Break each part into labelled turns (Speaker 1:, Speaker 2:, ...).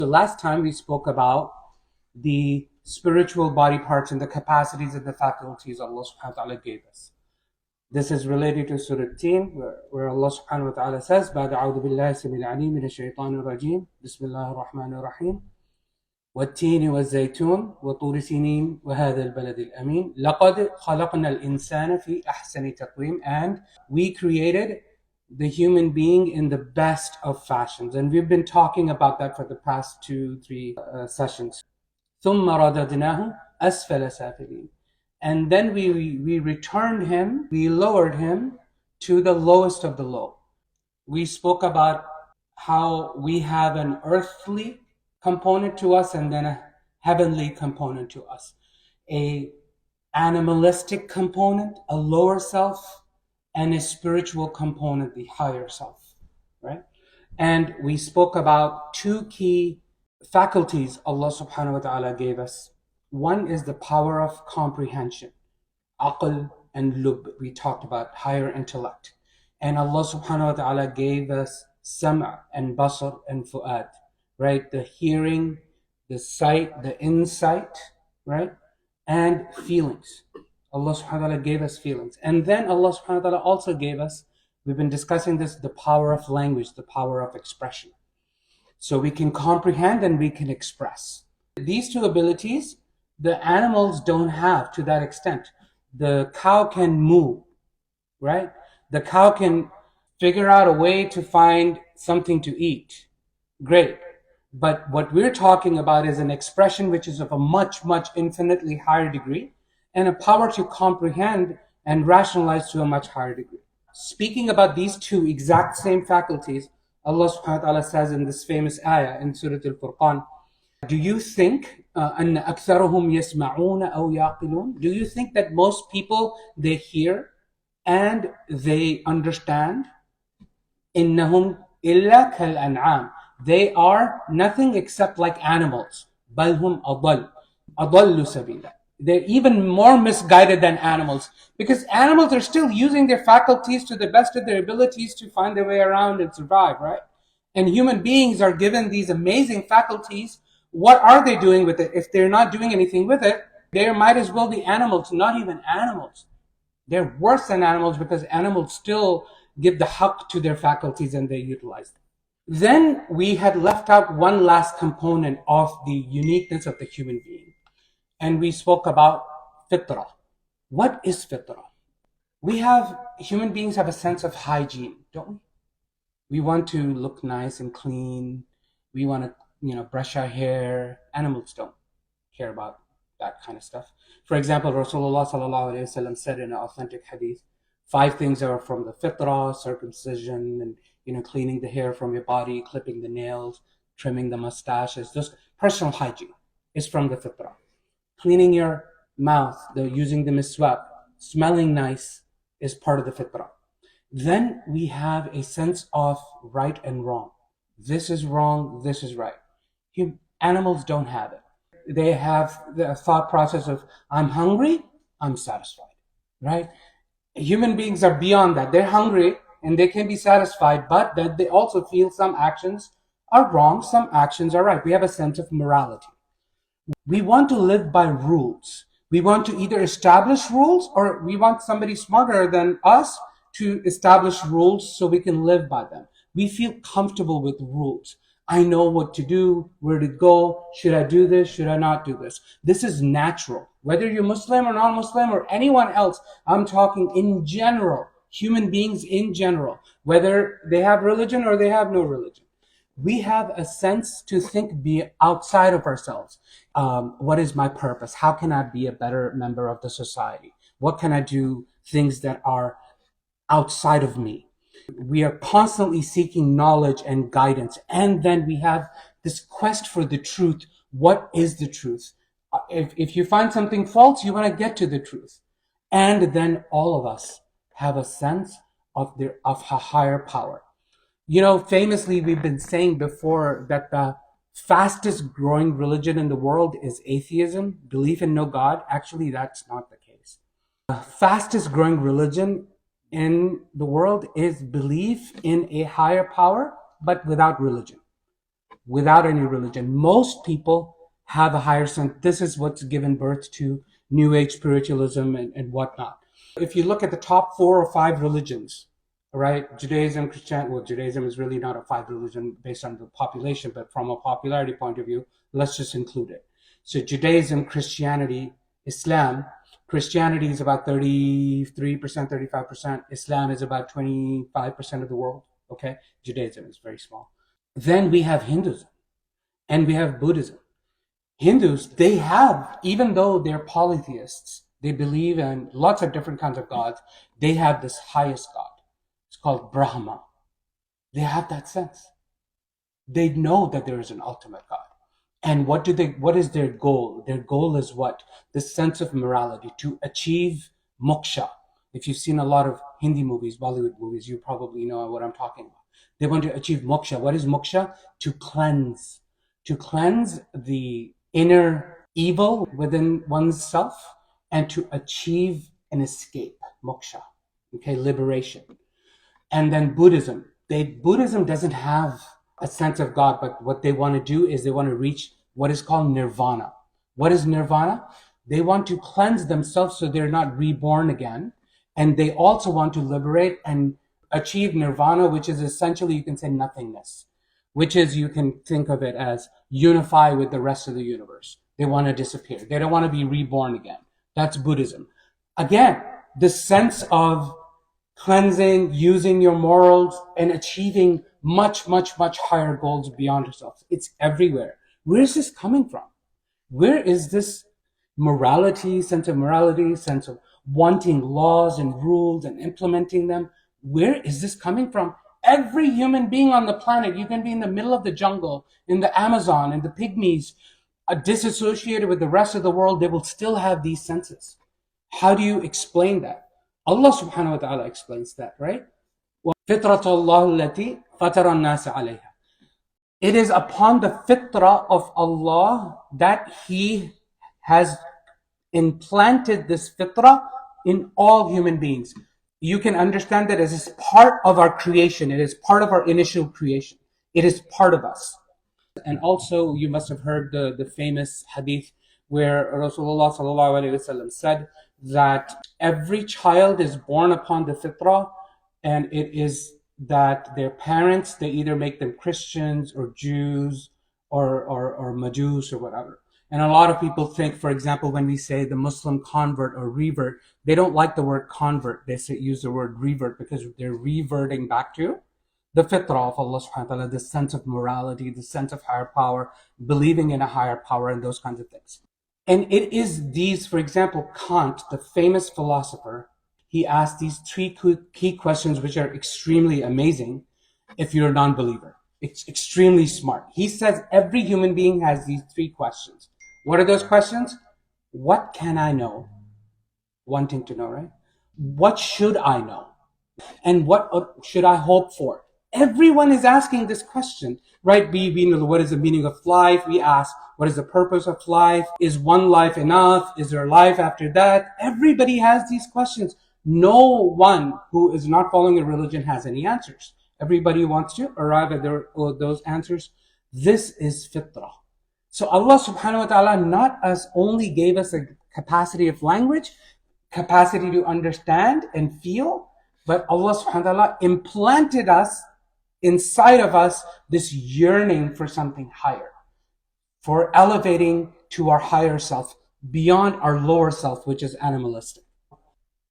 Speaker 1: The last time we spoke about the spiritual body parts and the capacities and the faculties Allah subhanahu wa ta'ala gave us. This is related to Surah where Allah subhanahu wa ta'ala says, بعد أعوذ بالله السميع العليم من الشيطان الرجيم بسم الله الرحمن الرحيم والتين والزيتون وطور سينين وهذا البلد الأمين لقد خلقنا الإنسان في أحسن تقويم. And we created the human being in the best of fashions. And we've been talking about that for the past 2-3 sessions. ثم رددناه أسفل سافلين. And then we returned him, we lowered him to the lowest of the low. We spoke about how we have an earthly component to us and then a heavenly component to us. A animalistic component, a lower self, and a spiritual component, the higher self, right? And we spoke about two key faculties Allah subhanahu wa ta'ala gave us. One is the power of comprehension, aql and lub. We talked about higher intellect. And Allah subhanahu wa ta'ala gave us sam' and basar and fu'ad, right? The hearing, the sight, the insight, right? And feelings. Allah subhanahu wa ta'ala gave us feelings. And then Allah subhanahu wa ta'ala also gave us, we've been discussing this, the power of language, the power of expression. So we can comprehend and we can express. These two abilities, the animals don't have to that extent. The cow can move, right? The cow can figure out a way to find something to eat. Great. But what we're talking about is an expression which is of a much, much infinitely higher degree and a power to comprehend and rationalize to a much higher degree. Speaking about these two exact same faculties, Allah subhanahu wa ta'ala says in this famous ayah in Surah al-Furqan, do you think أَنَّ أَكْثَرُهُمْ يَسْمَعُونَ أَوْ يَعْقِلُونَ? Do you think that most people, they hear and they understand? إِنَّهُمْ إِلَّا كَالْأَنْعَامِ. They are nothing except like animals. بَلْ هُمْ أَضَلُّ سَبِيلًا. They're even more misguided than animals, because animals are still using their faculties to the best of their abilities to find their way around and survive, right? And human beings are given these amazing faculties. What are they doing with it? If they're not doing anything with it, they might as well be animals, not even animals. They're worse than animals because animals still give the haqq to their faculties and they utilize them. Then we had left out one last component of the uniqueness of the human being. And we spoke about Fitrah. What is Fitrah? Human beings have a sense of hygiene, don't we? We want to look nice and clean. We want to, brush our hair. Animals don't care about that kind of stuff. For example, Rasulullah sallallahu alaihi wasallam said in an authentic hadith, 5 things are from the Fitrah: circumcision, and cleaning the hair from your body, clipping the nails, trimming the mustaches. Just personal hygiene is from the Fitrah. Cleaning your mouth, using the miswak, smelling nice is part of the Fitrah. Then we have a sense of right and wrong. This is wrong, this is right. Animals don't have it. They have the thought process of, I'm hungry, I'm satisfied, right? Human beings are beyond that. They're hungry and they can be satisfied, but that they also feel some actions are wrong, some actions are right. We have a sense of morality. We want to live by rules. We want to either establish rules or we want somebody smarter than us to establish rules so we can live by them. We feel comfortable with rules. I know what to do, where to go, should I do this, should I not do this? This is natural. Whether you're Muslim or non-Muslim or anyone else, I'm talking in general, human beings in general, whether they have religion or they have no religion. We have a sense to think be outside of ourselves. What is my purpose? How can I be a better member of the society? What can I do? Things that are outside of me. We are constantly seeking knowledge and guidance. And then we have this quest for the truth. What is the truth? If you find something false, you want to get to the truth. And then all of us have a sense of a higher power. Famously, we've been saying before that the fastest growing religion in the world is atheism, belief in no God. Actually, that's not the case. The fastest growing religion in the world is belief in a higher power, but without religion. without any religion. Most people have a higher sense. This is what's given birth to New Age spiritualism and whatnot. If you look at the top 4 or 5 religions, right? Judaism, Christianity, well, Judaism is really not a 5 religion based on the population, but from a popularity point of view, let's just include it. So Judaism, Christianity, Islam. Christianity is about 33%, 35%. Islam is about 25% of the world. Okay. Judaism is very small. Then we have Hinduism and we have Buddhism. Hindus, they have, even though they're polytheists, they believe in lots of different kinds of gods, they have this highest God. It's called Brahma. They have that sense. They know that there is an ultimate God. And what is their goal? Their goal is what? The sense of morality, to achieve moksha. If you've seen a lot of Hindi movies, Bollywood movies, you probably know what I'm talking about. They want to achieve moksha. What is moksha? To cleanse the inner evil within oneself and to achieve an escape, moksha, okay, liberation. And then Buddhism. Buddhism doesn't have a sense of God, but what they want to do is they want to reach what is called nirvana. What is nirvana? They want to cleanse themselves so they're not reborn again. And they also want to liberate and achieve nirvana, which is essentially, you can say, nothingness, which is, you can think of it as unify with the rest of the universe. They want to disappear. They don't want to be reborn again. That's Buddhism. Again, the sense of cleansing, using your morals, and achieving much, much, much higher goals beyond yourself. It's everywhere. Where is this coming from? Where is this morality, sense of wanting laws and rules and implementing them? Where is this coming from? Every human being on the planet, you can be in the middle of the jungle, in the Amazon, in the pygmies, disassociated with the rest of the world, they will still have these senses. How do you explain that? Allah subhanahu wa ta'ala explains that, right? فِطْرَةَ اللَّهِ الَّتِي فَطَرَ النَّاسَ عَلَيْهَا. It is upon the fitrah of Allah that He has implanted this fitrah in all human beings. You can understand that as part of our creation. It is part of our initial creation. It is part of us. And also, you must have heard the famous hadith where Rasulullah sallallahu alaihi wasallam said that every child is born upon the fitrah, and it is that their parents, they either make them Christians or Jews or Majus or whatever. And a lot of people think, for example, when we say the Muslim convert or revert, they don't like the word convert. They use the word revert because they're reverting back to the fitrah of Allah subhanahu wa ta'ala, the sense of morality, the sense of higher power, believing in a higher power, and those kinds of things. And it is these, for example, Kant, the famous philosopher, he asked these 3 key questions, which are extremely amazing if you're a non-believer. It's extremely smart. He says every human being has these 3 questions. What are those questions? What can I know? Wanting to know, right? What should I know? And what should I hope for? Everyone is asking this question, right? We know what is the meaning of life. We ask, what is the purpose of life? Is one life enough? Is there a life after that? Everybody has these questions. No one who is not following a religion has any answers. Everybody wants to arrive at those answers. This is fitrah. So Allah subhanahu wa ta'ala not as only gave us a capacity of language, capacity to understand and feel, but Allah subhanahu wa ta'ala implanted inside of us this yearning for something higher, for elevating to our higher self, beyond our lower self, which is animalistic.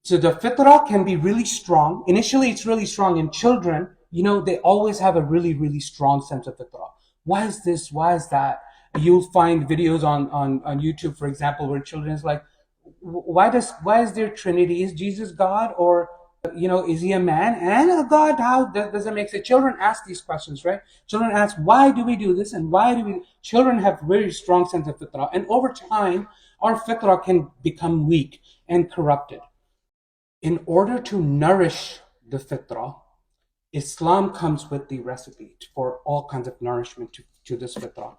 Speaker 1: So the fitrah can be really strong. Initially, it's really strong in children. They always have a really, really strong sense of fitrah. Why is this? Why is that? You'll find videos on YouTube, for example, where children is like, why is there Trinity? Is Jesus God? Or is he a man and a God? How does it make sense? Children ask these questions, right? Children ask, why do we do this? And why do we? Children have very strong sense of fitrah. And over time, our fitrah can become weak and corrupted. In order to nourish the fitrah, Islam comes with the recipe for all kinds of nourishment to this fitrah.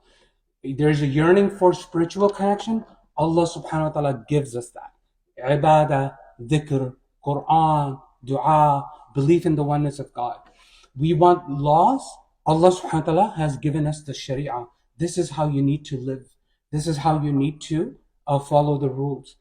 Speaker 1: There's a yearning for spiritual connection. Allah subhanahu wa ta'ala gives us that. Ibadah, dhikr, Quran, dua, belief in the oneness of God. We want laws. Allah subhanahu wa ta'ala has given us the sharia. This is how you need to live. This is how you need to follow the rules.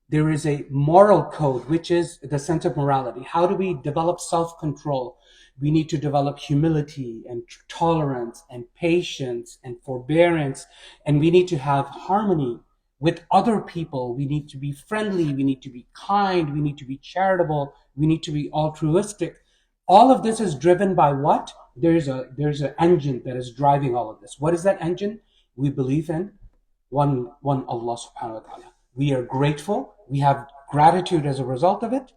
Speaker 1: There is a moral code, which is the sense of morality. How do we develop self-control? We need to develop humility and tolerance and patience and forbearance. And we need to have harmony with other people. We need to be friendly. We need to be kind. We need to be charitable. We need to be altruistic. All of this is driven by what? There's an engine that is driving all of this. What is that engine? We believe in one Allah subhanahu wa ta'ala. We are grateful. We have gratitude as a result of it,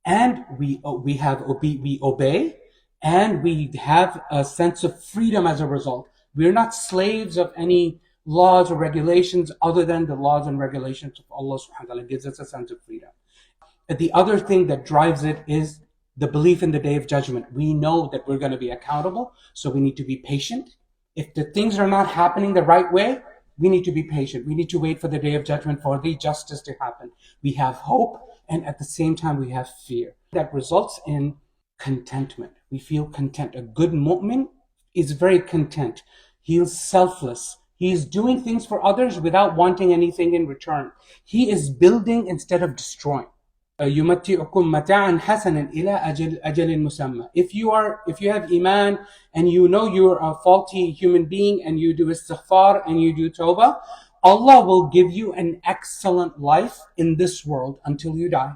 Speaker 1: and we obey, and we have a sense of freedom as a result. We are not slaves of any laws or regulations other than the laws and regulations of Allah subhanahu wa ta'ala. Gives us a sense of freedom. The other thing that drives it is the belief in the day of judgment. We know that we're going to be accountable, so we need to be patient. If the things are not happening the right way, we need to be patient. We need to wait for the day of judgment for the justice to happen. We have hope, and at the same time, we have fear. That results in contentment. We feel content. A good mu'min is very content. He is selfless. He is doing things for others without wanting anything in return. He is building instead of destroying. يُمَتِّعُكُم مَتَاعًا حَسَنًا إِلَى أَجَلٍ مُسَمًّى. If you have iman and you know you're a faulty human being and you do istighfar and you do tawbah, Allah will give you an excellent life in this world until you die.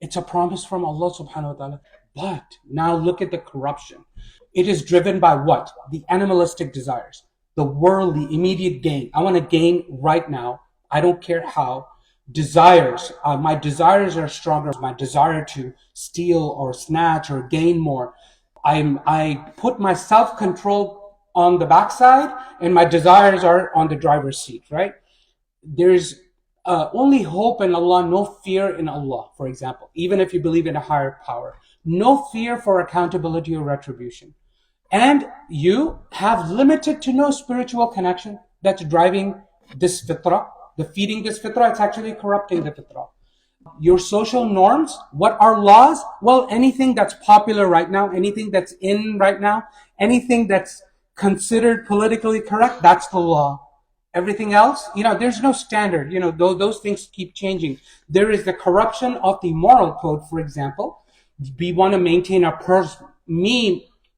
Speaker 1: It's a promise from Allah subhanahu wa ta'ala. But now look at the corruption. It is driven by what? The animalistic desires, the worldly, immediate gain. I want to gain right now. I don't care how. Desires, my desires are stronger. My desire to steal or snatch or gain more. I put my self-control on the backside and my desires are on the driver's seat, right? There's only hope in Allah, no fear in Allah, for example, even if you believe in a higher power. No fear for accountability or retribution. And you have limited to no spiritual connection that's driving this fitrah. The feeding this fitrah, it's actually corrupting the fitrah. Your social norms, what are laws? Well, anything that's popular right now, anything that's in right now, anything that's considered politically correct, that's the law. Everything else, there's no standard. Those things keep changing. There is the corruption of the moral code, for example. We want to maintain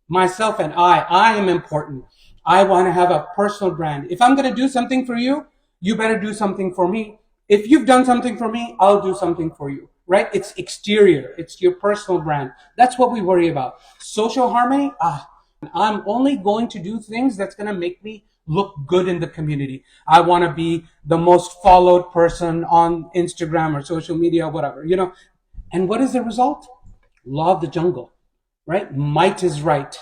Speaker 1: myself and I am important. I want to have a personal brand. If I'm going to do something for you, you better do something for me. If you've done something for me, I'll do something for you, right? It's exterior. It's your personal brand. That's what we worry about. Social harmony, I'm only going to do things that's going to make me look good in the community. I want to be the most followed person on Instagram or social media, whatever, And what is the result? Law of the jungle, right? Might is right.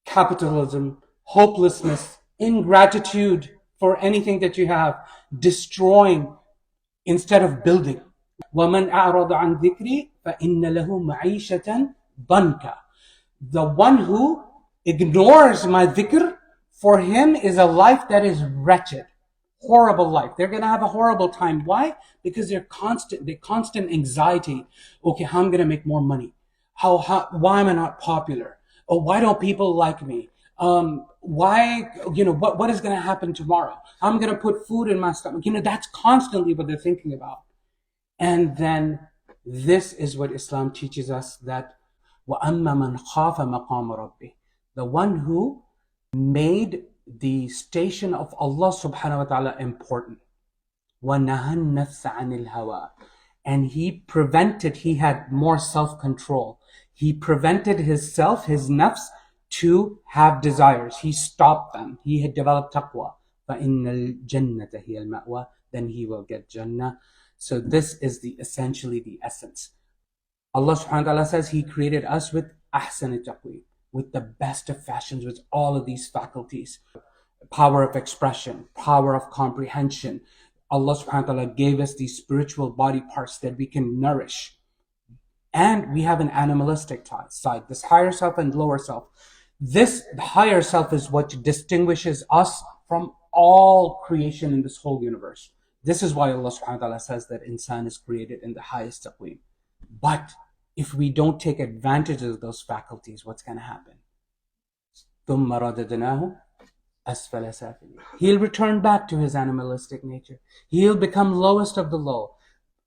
Speaker 1: Capitalism, hopelessness, ingratitude for anything that you have, destroying instead of building. وَمَنْ أَعْرَضَ عَنْ ذِكْرِي فَإِنَّ لَهُ مَعِيشَةً ضَنْكَ. The one who ignores my dhikr, for him is a life that is wretched, horrible life. They're going to have a horrible time. Why? Because they're constant anxiety. Okay, how am I going to make more money? Why am I not popular? Oh, why don't people like me? Why, what is going to happen tomorrow? I'm going to put food in my stomach. That's constantly what they're thinking about. And then this is what Islam teaches us, that وَأَمَّا مَنْ خَافَ مَقَامَ رَبِّهِ. The one who made the station of Allah subhanahu wa ta'ala important. وَنَهَى النَّفْسَ عَنِ الْهَوَىٰ. And he had more self-control. He prevented his nafs, to have desires. He stopped them. He had developed taqwa. فَإِنَّ الْجَنَّةَ هِيَ الْمَأْوَىٰ. Then he will get Jannah. So this is essentially the essence. Allah subhanahu wa ta'ala says He created us with ahsan taqweem, with the best of fashions, with all of these faculties. Power of expression, power of comprehension. Allah subhanahu wa ta'ala gave us these spiritual body parts that we can nourish. And we have an animalistic side, this higher self and lower self. This higher self is what distinguishes us from all creation in this whole universe. This is why Allah subhanahu wa ta'ala says that insan is created in the highest taqweem. But if we don't take advantage of those faculties, what's going to happen? ثُمَّ رَدَدْنَاهُ أَسْفَلَ سَافِلِينَ. He'll return back to his animalistic nature. He'll become lowest of the low,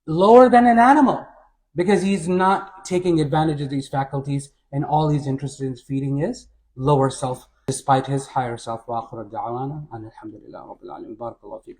Speaker 1: lower than an animal, because he's not taking advantage of these faculties, and all he's interested in feeding is lower self, despite his higher self. وآخر دعوانا أن الحمد لله رب العالمين. بارك الله فيكم.